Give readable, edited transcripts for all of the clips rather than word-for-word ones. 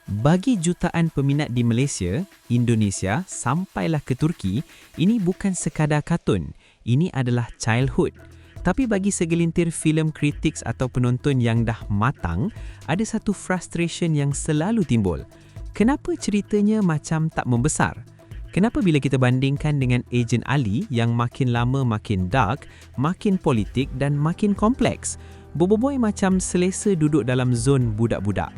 Bagi jutaan peminat di Malaysia, Indonesia sampailah ke Turki, ini bukan sekadar kartun, ini adalah childhood. Tapi bagi segelintir filem kritiks atau penonton yang dah matang, ada satu frustration yang selalu timbul. Kenapa ceritanya macam tak membesar? Kenapa bila kita bandingkan dengan Ejen Ali yang makin lama makin dark, makin politik dan makin kompleks? Bobo Boy macam selesa duduk dalam zon budak-budak.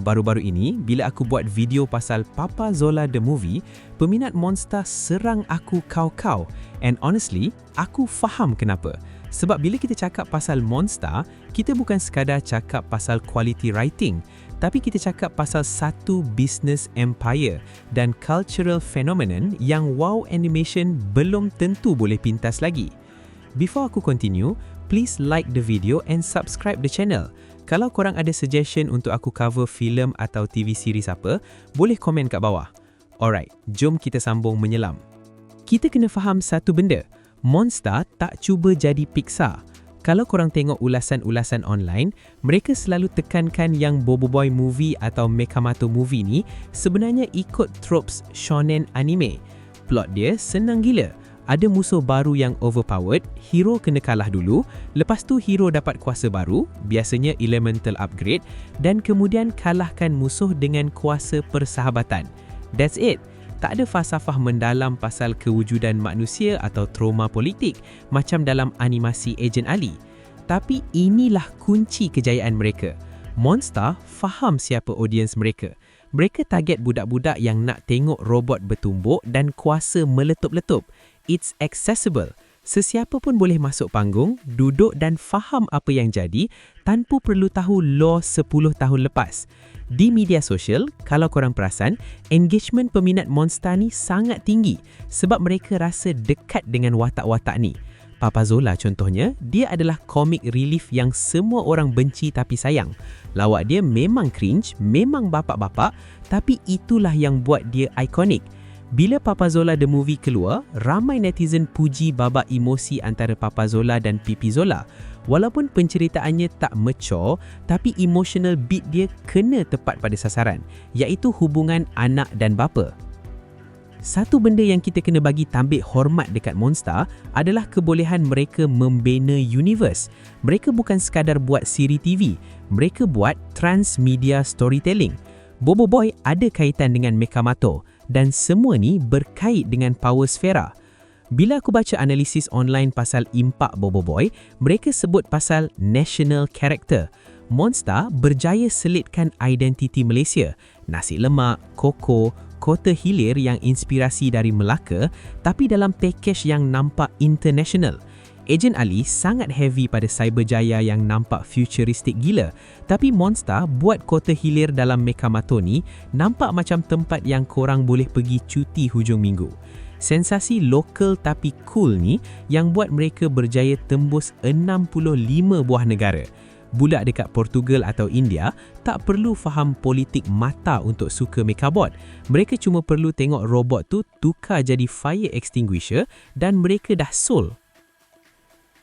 Baru-baru ini, bila aku buat video pasal Papa Zola The Movie, peminat Monster serang aku kau-kau. And honestly, aku faham kenapa. Sebab bila kita cakap pasal Monster, kita bukan sekadar cakap pasal quality writing, tapi kita cakap pasal satu business empire dan cultural phenomenon yang wow animation belum tentu boleh pintas lagi. Before aku continue, please like the video and subscribe the channel. Kalau korang ada suggestion untuk aku cover filem atau TV series apa, boleh komen kat bawah. Alright, jom kita sambung menyelam. Kita kena faham satu benda, Monster tak cuba jadi Pixar. Kalau korang tengok ulasan-ulasan online, mereka selalu tekankan yang Bobo Boy movie atau Mekamato movie ni sebenarnya ikut tropes shonen anime. Plot dia senang gila. Ada musuh baru yang overpowered, hero kena kalah dulu, lepas tu hero dapat kuasa baru, biasanya elemental upgrade, dan kemudian kalahkan musuh dengan kuasa persahabatan. That's it. Tak ada falsafah mendalam pasal kewujudan manusia atau trauma politik macam dalam animasi Ejen Ali. Tapi inilah kunci kejayaan mereka. Monster faham siapa audiens mereka. Mereka target budak-budak yang nak tengok robot bertumbuk dan kuasa meletup-letup. It's accessible. Sesiapa pun boleh masuk panggung, duduk dan faham apa yang jadi tanpa perlu tahu lore 10 tahun lepas. Di media sosial, kalau korang perasan, engagement peminat Monster ni sangat tinggi sebab mereka rasa dekat dengan watak-watak ni. Papa Zola contohnya, dia adalah comic relief yang semua orang benci tapi sayang. Lawak dia memang cringe, memang bapak-bapak, tapi itulah yang buat dia ikonik. Bila Papa Zola The Movie keluar, ramai netizen puji babak emosi antara Papa Zola dan Pipi Zola. Walaupun penceritaannya tak mature, tapi emotional beat dia kena tepat pada sasaran, iaitu hubungan anak dan bapa. Satu benda yang kita kena bagi tambik hormat dekat Monster adalah kebolehan mereka membina universe. Mereka bukan sekadar buat siri TV, mereka buat transmedia storytelling. Bobo Boy ada kaitan dengan Mekamato dan semua ni berkait dengan power sfera. Bila aku baca analisis online pasal impak Bobo Boy, mereka sebut pasal national character. Monster berjaya selitkan identiti Malaysia, nasi lemak, koko, kota hilir yang inspirasi dari Melaka, tapi dalam package yang nampak international. Ejen Ali sangat heavy pada Cyberjaya yang nampak futuristik gila, tapi Monster buat kota hilir dalam Mekamato ni nampak macam tempat yang korang boleh pergi cuti hujung minggu. Sensasi lokal tapi cool ni yang buat mereka berjaya tembus 65 buah negara. Budak dekat Portugal atau India tak perlu faham politik mata untuk suka Mekabot. Mereka cuma perlu tengok robot tu tukar jadi fire extinguisher dan mereka dah sold.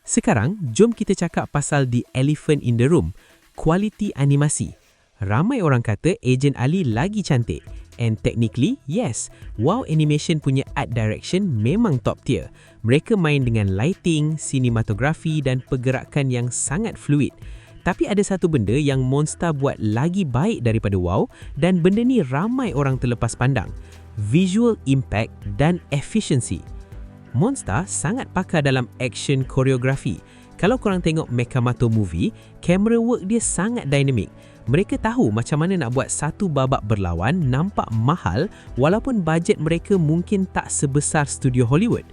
Sekarang, jom kita cakap pasal the elephant in the room, kualiti animasi. Ramai orang kata Ejen Ali lagi cantik. And technically, yes, wow animation punya art direction memang top tier. Mereka main dengan lighting, sinematografi dan pergerakan yang sangat fluid. Tapi ada satu benda yang Monster buat lagi baik daripada wow dan benda ni ramai orang terlepas pandang. Visual impact dan efficiency. Monster sangat pakar dalam action koreografi. Kalau korang tengok Mekamato movie, camera work dia sangat dynamic. Mereka tahu macam mana nak buat satu babak berlawan nampak mahal walaupun bajet mereka mungkin tak sebesar studio Hollywood.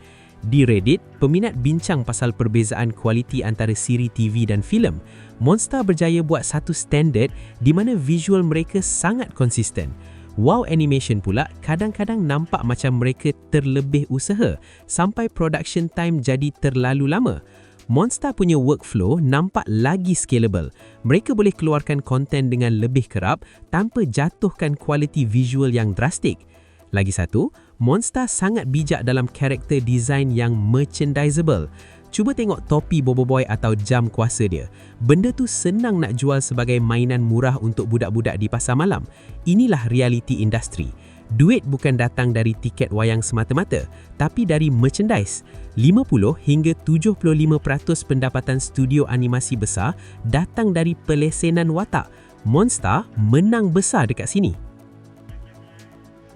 Di Reddit, peminat bincang pasal perbezaan kualiti antara siri TV dan filem. Monster berjaya buat satu standard di mana visual mereka sangat konsisten. Wow animation pula kadang-kadang nampak macam mereka terlebih usaha sampai production time jadi terlalu lama. Monster punya workflow nampak lagi scalable. Mereka boleh keluarkan konten dengan lebih kerap tanpa jatuhkan kualiti visual yang drastik. Lagi satu, Monster sangat bijak dalam karakter design yang merchandisable. Cuba tengok topi Bobo Boy atau jam kuasa dia. Benda tu senang nak jual sebagai mainan murah untuk budak-budak di pasar malam. Inilah realiti industri. Duit bukan datang dari tiket wayang semata-mata, tapi dari merchandise. 50 hingga 75% pendapatan studio animasi besar datang dari pelesenan watak. Monster menang besar dekat sini.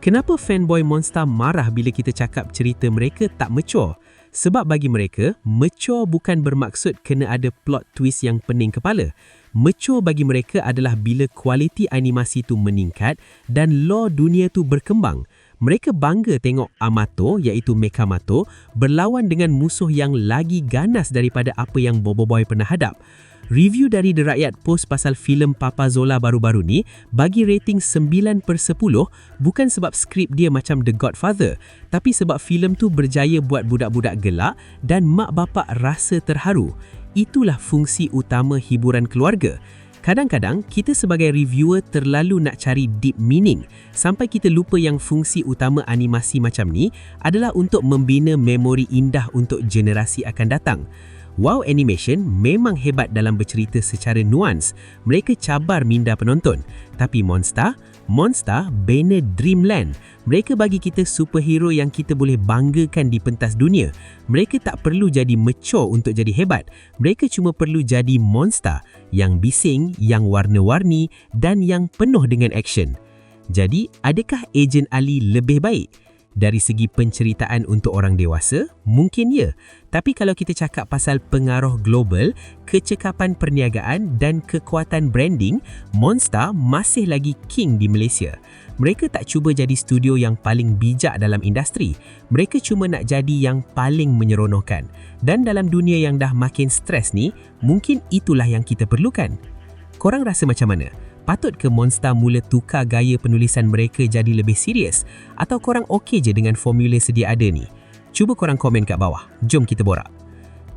Kenapa fanboy Monster marah bila kita cakap cerita mereka tak mature? Sebab bagi mereka, mature bukan bermaksud kena ada plot twist yang pening kepala. Mature bagi mereka adalah bila kualiti animasi tu meningkat dan lore dunia tu berkembang. Mereka bangga tengok Amato, iaitu Mekamato, berlawan dengan musuh yang lagi ganas daripada apa yang Bobo Boy pernah hadap. Review dari The Rakyat Post pasal filem Papa Zola baru-baru ni bagi rating 9/10 bukan sebab skrip dia macam The Godfather, tapi sebab filem tu berjaya buat budak-budak gelak dan mak bapak rasa terharu. Itulah fungsi utama hiburan keluarga. Kadang-kadang, kita sebagai reviewer terlalu nak cari deep meaning sampai kita lupa yang fungsi utama animasi macam ni adalah untuk membina memori indah untuk generasi akan datang. Wow Animation memang hebat dalam bercerita secara nuans. Mereka cabar minda penonton. Tapi Monster bina Dreamland. Mereka bagi kita superhero yang kita boleh banggakan di pentas dunia. Mereka tak perlu jadi mature untuk jadi hebat. Mereka cuma perlu jadi monster yang bising, yang warna-warni dan yang penuh dengan action. Jadi, adakah Ejen Ali lebih baik? Dari segi penceritaan untuk orang dewasa, mungkin ya. Tapi kalau kita cakap pasal pengaruh global, kecekapan perniagaan dan kekuatan branding, Monster masih lagi king di Malaysia. Mereka tak cuba jadi studio yang paling bijak dalam industri. Mereka cuma nak jadi yang paling menyeronokkan. Dan dalam dunia yang dah makin stres ni, mungkin itulah yang kita perlukan. Korang rasa macam mana? Patut ke Monster mula tukar gaya penulisan mereka jadi lebih serius? Atau korang okey je dengan formula sedia ada ni? Cuba korang komen kat bawah. Jom kita borak.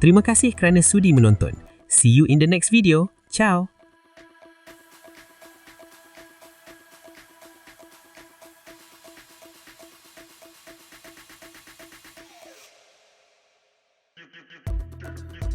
Terima kasih kerana sudi menonton. See you in the next video. Ciao! You